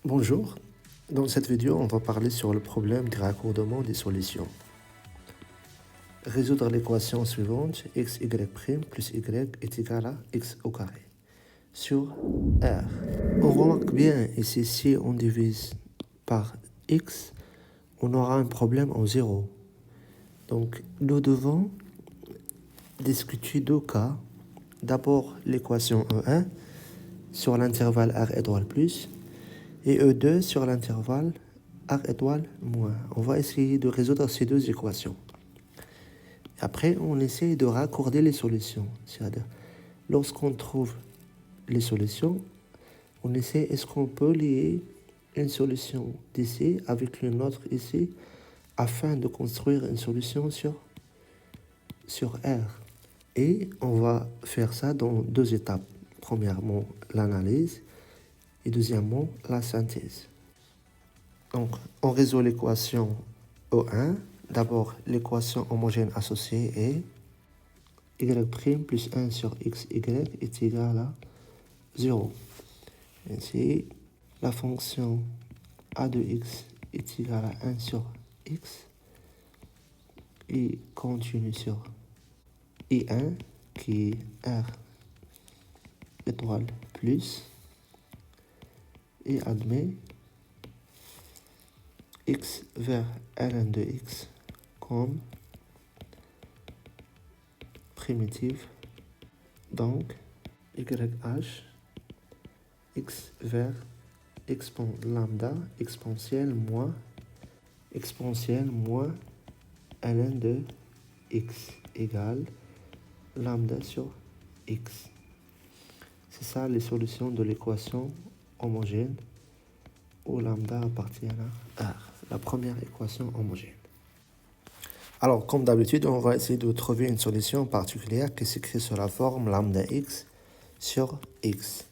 Bonjour, dans cette vidéo on va parler sur le problème du raccordement des solutions. Résoudre l'équation suivante x, y' plus y est égal à x au carré sur R. On remarque bien ici, si on divise par x, on aura un problème en 0. Donc nous devons discuter deux cas. D'abord l'équation E1 sur l'intervalle R étoile plus et E2 sur l'intervalle R étoile moins. On va essayer de résoudre ces deux équations. Après, on essaye de raccorder les solutions. C'est-à-dire, lorsqu'on trouve les solutions, on essaie, est-ce qu'on peut lier une solution d'ici avec une autre ici afin de construire une solution sur R. Et on va faire ça dans deux étapes. Premièrement, l'analyse et deuxièmement, la synthèse. Donc, on résout l'équation E1. D'abord, l'équation homogène associée est y' plus 1 sur xy est égal à 0. Ainsi, la fonction a de x est égale à 1 sur x et continue sur i1 qui est r étoile plus et admet x vers ln de x comme primitive, donc yh x vers lambda exponentielle moins ln de x égale lambda sur x. C'est ça les solutions de l'équation homogène où lambda appartient à R, la première équation homogène. Alors, comme d'habitude, on va essayer de trouver une solution particulière qui s'écrit sous la forme lambda x sur x.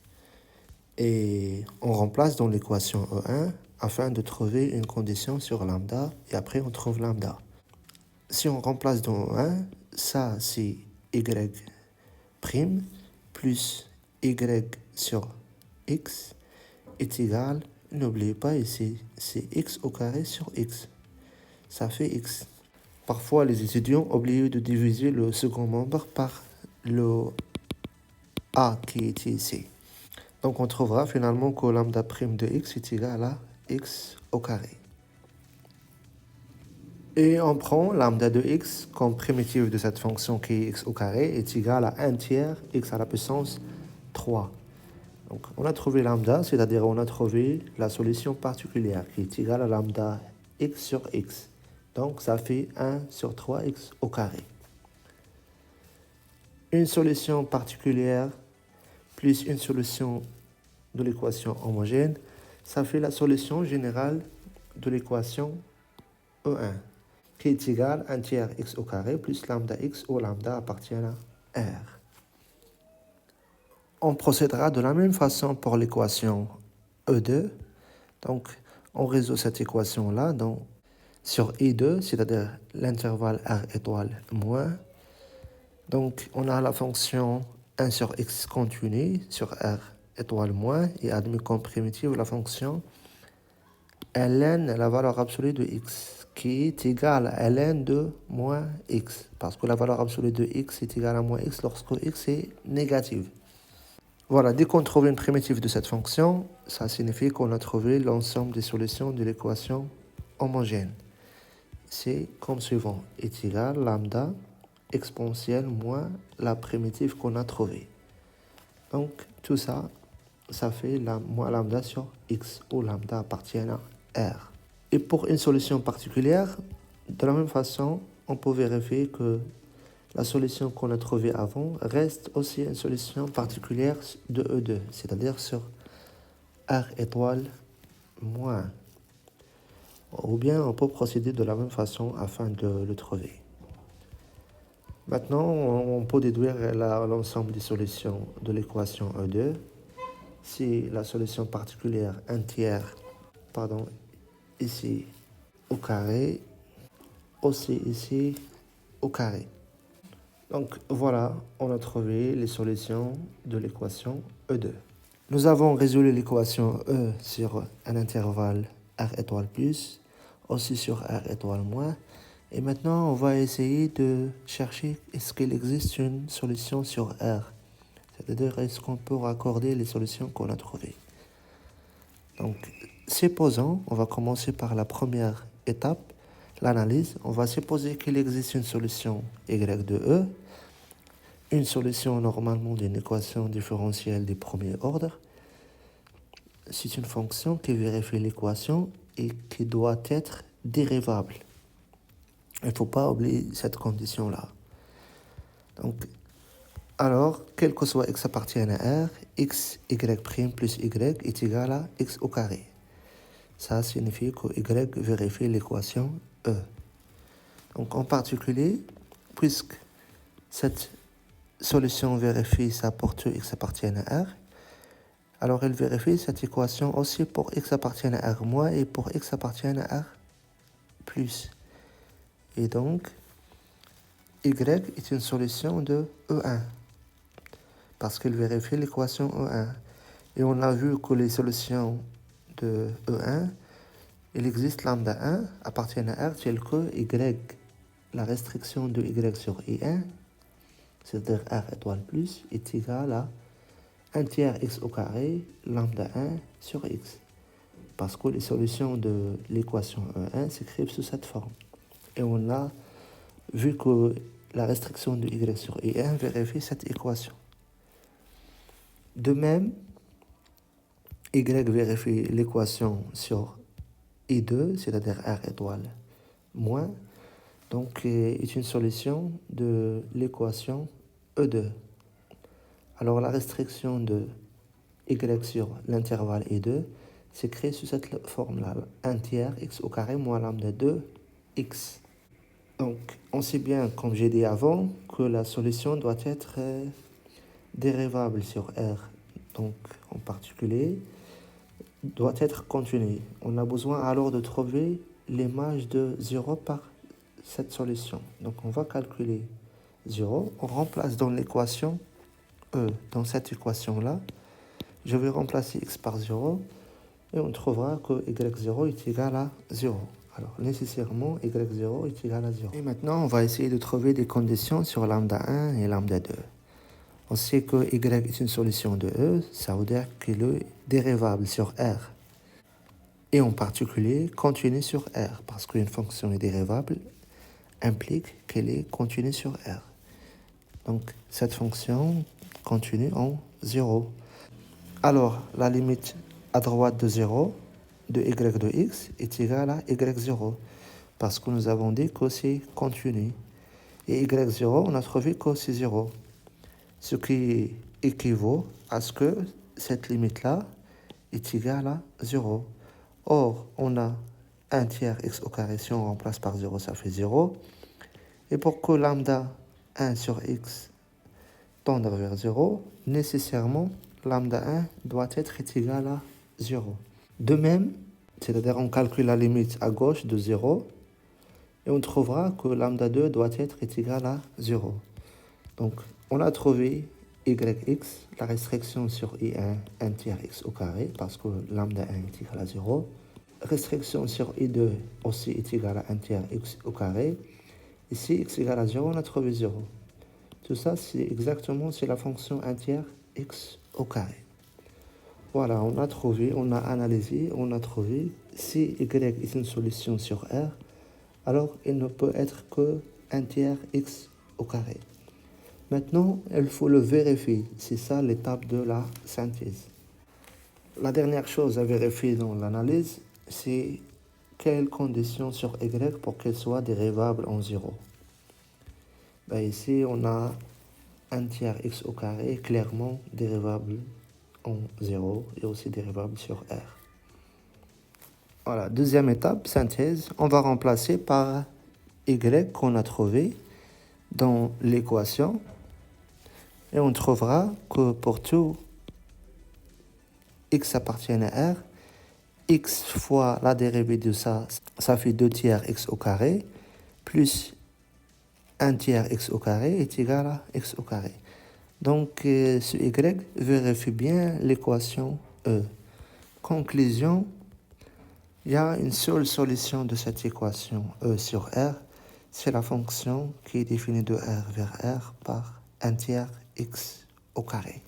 Et on remplace dans l'équation E1 afin de trouver une condition sur lambda et après on trouve lambda. Si on remplace dans E1, ça c'est y' plus y sur x est égal, n'oubliez pas ici, c'est x au carré sur x. Ça fait x. Parfois, les étudiants oublient de diviser le second membre par le a qui est ici. Donc, on trouvera finalement que lambda prime de x est égal à x au carré. Et on prend lambda de x comme primitive de cette fonction qui est x au carré est égal à 1 tiers x à la puissance 3. Donc, on a trouvé lambda, c'est-à-dire on a trouvé la solution particulière qui est égale à lambda x sur x. Donc, ça fait 1 sur 3x au carré. Une solution particulière plus une solution de l'équation homogène, ça fait la solution générale de l'équation E1, qui est égale à 1 tiers x au carré plus lambda x où lambda appartient à R. On procédera de la même façon pour l'équation E2. Donc, on résout cette équation-là sur I2, c'est-à-dire l'intervalle R étoile moins. Donc, on a la fonction 1 sur x continue sur R étoile moins et admis comme primitive la fonction ln, la valeur absolue de x, qui est égale à ln de moins x, parce que la valeur absolue de x est égale à moins x lorsque x est négative. Voilà, dès qu'on trouve une primitive de cette fonction, ça signifie qu'on a trouvé l'ensemble des solutions de l'équation homogène. C'est comme suivant, est égal lambda exponentielle moins la primitive qu'on a trouvée. Donc, tout ça, ça fait moins lambda sur x, où lambda appartient à R. Et pour une solution particulière, de la même façon, on peut vérifier que la solution qu'on a trouvée avant reste aussi une solution particulière de E2, c'est-à-dire sur R étoile moins. Ou bien on peut procéder de la même façon afin de le trouver. Maintenant, on peut déduire l'ensemble des solutions de l'équation E2. Si la solution particulière 1 tiers, ici au carré, aussi ici au carré. Donc voilà, on a trouvé les solutions de l'équation E2. Nous avons résolu l'équation E sur un intervalle R étoile plus, aussi sur R étoile moins. Et maintenant, on va essayer de chercher est-ce qu'il existe une solution sur R. C'est-à-dire, est-ce qu'on peut raccorder les solutions qu'on a trouvées. Donc, supposons, on va commencer par la première étape, l'analyse. On va supposer qu'il existe une solution y de E, une solution normalement d'une équation différentielle du premier ordre. C'est une fonction qui vérifie l'équation et qui doit être dérivable. Il ne faut pas oublier cette condition-là. Donc, alors, quel que soit x appartienne à R, x, y' plus y est égal à x au carré. Ça signifie que y vérifie l'équation E. Donc, en particulier, puisque cette solution vérifie ça pour tout x appartient à R, alors elle vérifie cette équation aussi pour x appartient à R moins et pour x appartient à R plus. Et donc, y est une solution de E1 parce qu'elle vérifie l'équation E1. Et on a vu que les solutions de E1, il existe lambda 1 appartient à R tel que y, la restriction de y sur I1, c'est-à-dire R étoile plus, est égal à 1 tiers x au carré lambda 1 sur x. Parce que les solutions de l'équation E1 s'écrivent sous cette forme. Et on a vu que la restriction de y sur I1 vérifie cette équation. De même, y vérifie l'équation sur I2, c'est-à-dire R étoile moins, donc est une solution de l'équation E2. Alors la restriction de y sur l'intervalle I2 s'écrit sous cette forme-là, 1 tiers x au carré moins lambda 2 x. Donc on sait bien, comme j'ai dit avant, que la solution doit être dérivable sur R, donc en particulier, doit être continue. On a besoin alors de trouver l'image de 0 par cette solution. Donc on va calculer 0, on remplace dans l'équation E, dans cette équation-là, je vais remplacer x par 0 et on trouvera que y0 est égal à 0. Alors nécessairement y0 est égal à 0. Et maintenant on va essayer de trouver des conditions sur lambda 1 et lambda 2. On sait que y est une solution de E, ça veut dire qu'il est dérivable sur R. Et en particulier, continue sur R, parce qu'une fonction est dérivable implique qu'elle est continue sur R. Donc, cette fonction continue en 0. Alors, la limite à droite de 0 de y de x est égale à y0, parce que nous avons dit que c'est continu. Et y0, on a trouvé que c'est 0. Ce qui équivaut à ce que cette limite-là est égale à 0. Or, on a 1 tiers x au carré, si on remplace par 0, ça fait 0. Et pour que lambda 1 sur x tende vers 0, nécessairement, lambda 1 doit être égal à 0. De même, c'est-à-dire on calcule la limite à gauche de 0, et on trouvera que lambda 2 doit être égal à 0. Donc, on a trouvé yx, la restriction sur I1, 1 tiers x au carré, parce que lambda 1 est égal à 0. Restriction sur I2 aussi est égal à 1 tiers x au carré. Ici, x égale à 0, on a trouvé 0. Tout ça, c'est la fonction 1 tiers x au carré. Voilà, on a trouvé, on a analysé, on a trouvé si y est une solution sur R, alors il ne peut être que 1 tiers x au carré. Maintenant, il faut le vérifier. C'est ça l'étape de la synthèse. La dernière chose à vérifier dans l'analyse, c'est quelles conditions sur y pour qu'elle soit dérivable en 0. Ben ici, on a 1 tiers x au carré, clairement dérivable en 0 et aussi dérivable sur R. Voilà, deuxième étape, synthèse. On va remplacer par y qu'on a trouvé dans l'équation. Et on trouvera que pour tout x appartient à R, x fois la dérivée de ça, ça fait 2 tiers x au carré, plus 1 tiers x au carré est égal à x au carré. Donc, ce y vérifie bien l'équation E. Conclusion, il y a une seule solution de cette équation E sur R, c'est la fonction qui est définie de R vers R par un tiers x au carré.